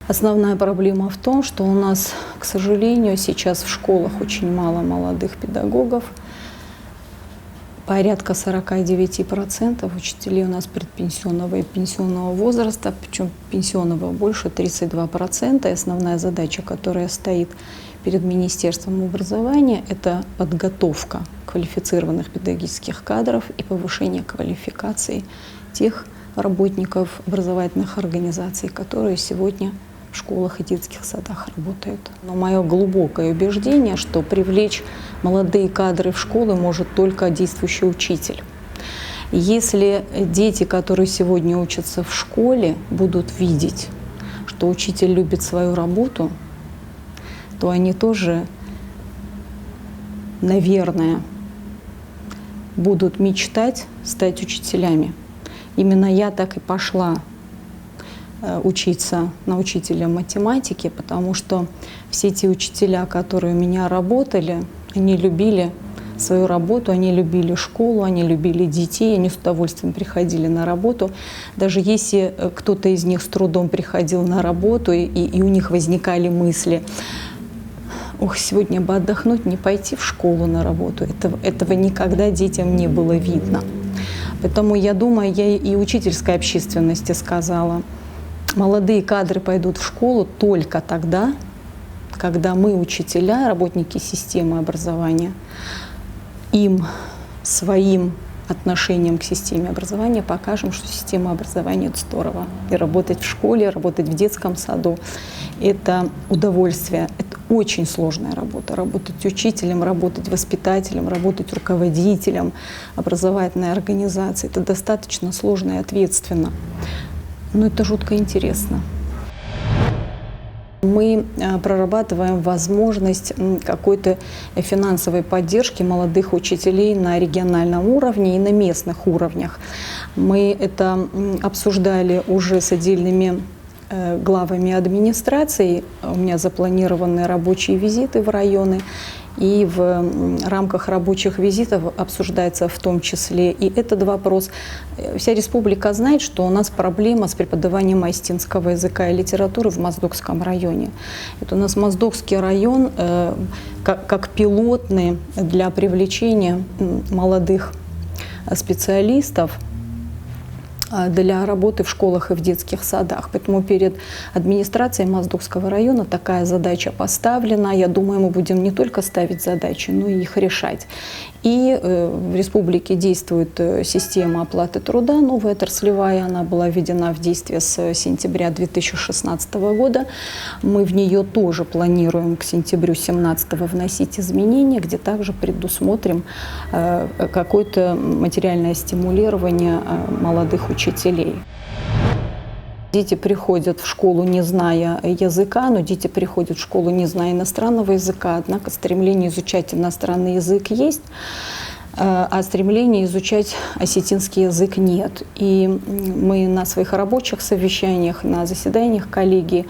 Основная проблема в том, что у нас, к сожалению, сейчас в школах очень мало молодых педагогов. Порядка 49% учителей у нас предпенсионного и пенсионного возраста, причем пенсионного больше 32%. И основная задача, которая стоит перед Министерством образования, это подготовка квалифицированных педагогических кадров и повышение квалификации тех работников образовательных организаций, которые сегодня в школах и детских садах работают. Но мое глубокое убеждение, что привлечь молодые кадры в школы может только действующий учитель. Если дети, которые сегодня учатся в школе, будут видеть, что учитель любит свою работу, то они тоже, наверное, будут мечтать стать учителями. Именно я так и пошла учиться на учителя математики, потому что все те учителя, которые у меня работали, они любили свою работу, они любили школу, они любили детей, они с удовольствием приходили на работу. Даже если кто-то из них с трудом приходил на работу, и у них возникали мысли: «Ох, сегодня бы отдохнуть, не пойти в школу на работу», этого никогда детям не было видно. Поэтому я думаю, я и учительской общественности сказала: молодые кадры пойдут в школу только тогда, когда мы, учителя, работники системы образования, им своим отношением к системе образования покажем, что система образования — это здорово. И работать в школе, работать в детском саду — это удовольствие. Это очень сложная работа. Работать учителем, работать воспитателем, работать руководителем образовательной организации — это достаточно сложно и ответственно. Но это жутко интересно. Мы прорабатываем возможность какой-то финансовой поддержки молодых учителей на региональном уровне и на местных уровнях. Мы это обсуждали уже с отдельными главами администрации. У меня запланированы рабочие визиты в районы. И в рамках рабочих визитов обсуждается в том числе и этот вопрос. Вся республика знает, что у нас проблема с преподаванием остинского языка и литературы в Моздокском районе. Это у нас Моздокский район как пилотный для привлечения молодых специалистов для работы в школах и в детских садах. Поэтому перед администрацией Моздокского района такая задача поставлена. Я думаю, мы будем не только ставить задачи, но и их решать. И в республике действует система оплаты труда, новая отраслевая. Она была введена в действие с сентября 2016 года. Мы в нее тоже планируем к сентябрю 2017 вносить изменения, где также предусмотрим какое-то материальное стимулирование молодых учителей. Дети приходят в школу, не зная языка, но дети приходят в школу, не зная иностранного языка, однако стремление изучать иностранный язык есть, а стремления изучать осетинский язык нет. И мы на своих рабочих совещаниях, на заседаниях коллегии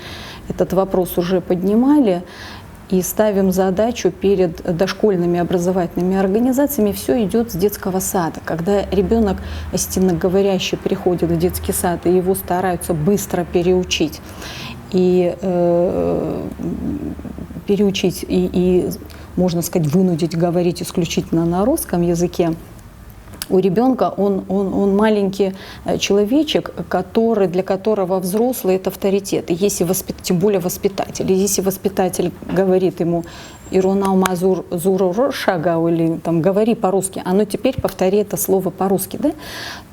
этот вопрос уже поднимали. И ставим задачу перед дошкольными образовательными организациями. Все идет с детского сада. Когда ребенок осетиноговорящий приходит в детский сад, и его стараются быстро переучить. И можно сказать, вынудить говорить исключительно на русском языке. У ребенка он маленький человечек, для которого взрослый — это авторитет. И если тем более воспитатель. И если воспитатель говорит ему «Ирунаумазур зуру шагау» или там «говори по-русски», а ну теперь повтори это слово по-русски, да,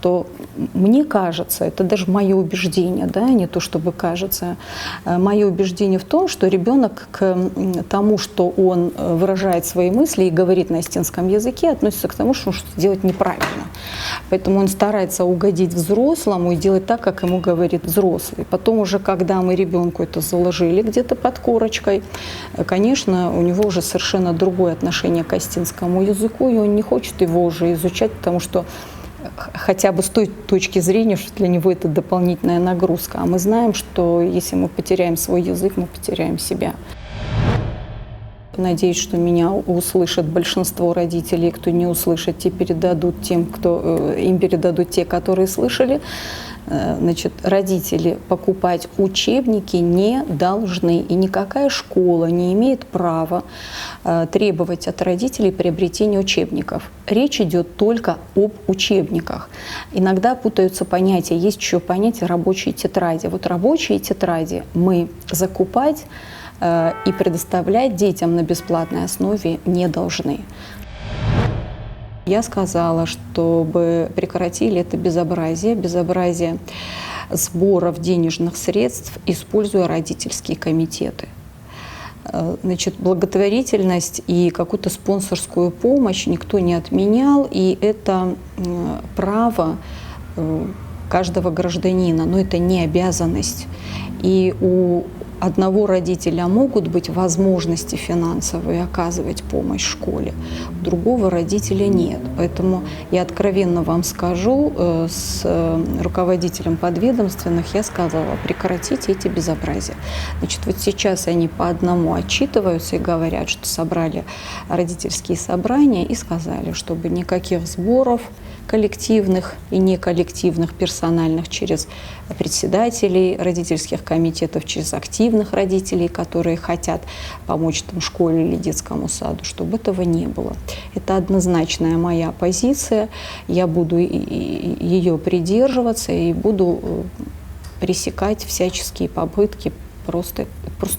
то мне кажется, это даже мое убеждение, да, не то чтобы кажется, мое убеждение в том, что ребенок к тому, что он выражает свои мысли и говорит на остинском языке, относится к тому, что он что-то делает неправильно. Поэтому он старается угодить взрослому и делать так, как ему говорит взрослый. Потом уже, когда мы ребенку это заложили где-то под корочкой, конечно, у него уже совершенно другое отношение к остинскому языку, и он не хочет его уже изучать, потому что хотя бы с той точки зрения, что для него это дополнительная нагрузка. А мы знаем, что если мы потеряем свой язык, мы потеряем себя. Надеюсь, что меня услышат большинство родителей, кто не услышит, им передадут те, которые слышали. Значит, родители покупать учебники не должны, и никакая школа не имеет права требовать от родителей приобретения учебников. Речь идет только об учебниках. Иногда путаются понятия. Есть еще понятие рабочие тетради. Вот рабочие тетради мы закупать и предоставлять детям на бесплатной основе не должны. Я сказала, чтобы прекратили это безобразие сборов денежных средств, используя родительские комитеты. Значит, благотворительность и какую-то спонсорскую помощь никто не отменял, и это право каждого гражданина, но это не обязанность. И у одного родителя могут быть возможности финансовые оказывать помощь школе, у другого родителя нет. Поэтому я откровенно вам скажу, с руководителем подведомственных я сказала, прекратите эти безобразия. Значит, вот сейчас они по одному отчитываются и говорят, что собрали родительские собрания и сказали, чтобы никаких сборов коллективных и неколлективных, персональных, через председателей родительских комитетов, через активных родителей, которые хотят помочь там, школе или детскому саду, чтобы этого не было. Это однозначная моя позиция, я буду ее придерживаться и буду пресекать всяческие попытки просто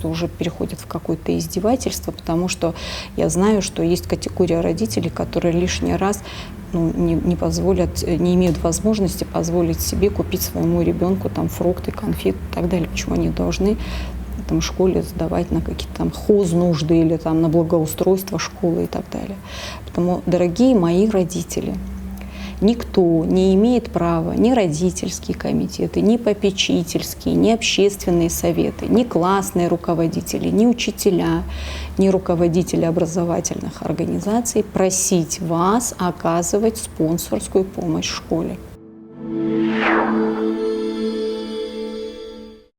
уже переходит в какое-то издевательство, потому что я знаю, что есть категория родителей, которые лишний раз не позволят, не имеют возможности позволить себе купить своему ребенку там фрукты, конфеты и так далее. Почему они должны там, в школе сдавать на какие-то там хознужды или там, на благоустройство школы и так далее. Поэтому, дорогие мои родители, никто не имеет права, ни родительские комитеты, ни попечительские, ни общественные советы, ни классные руководители, ни учителя, ни руководители образовательных организаций просить вас оказывать спонсорскую помощь в школе.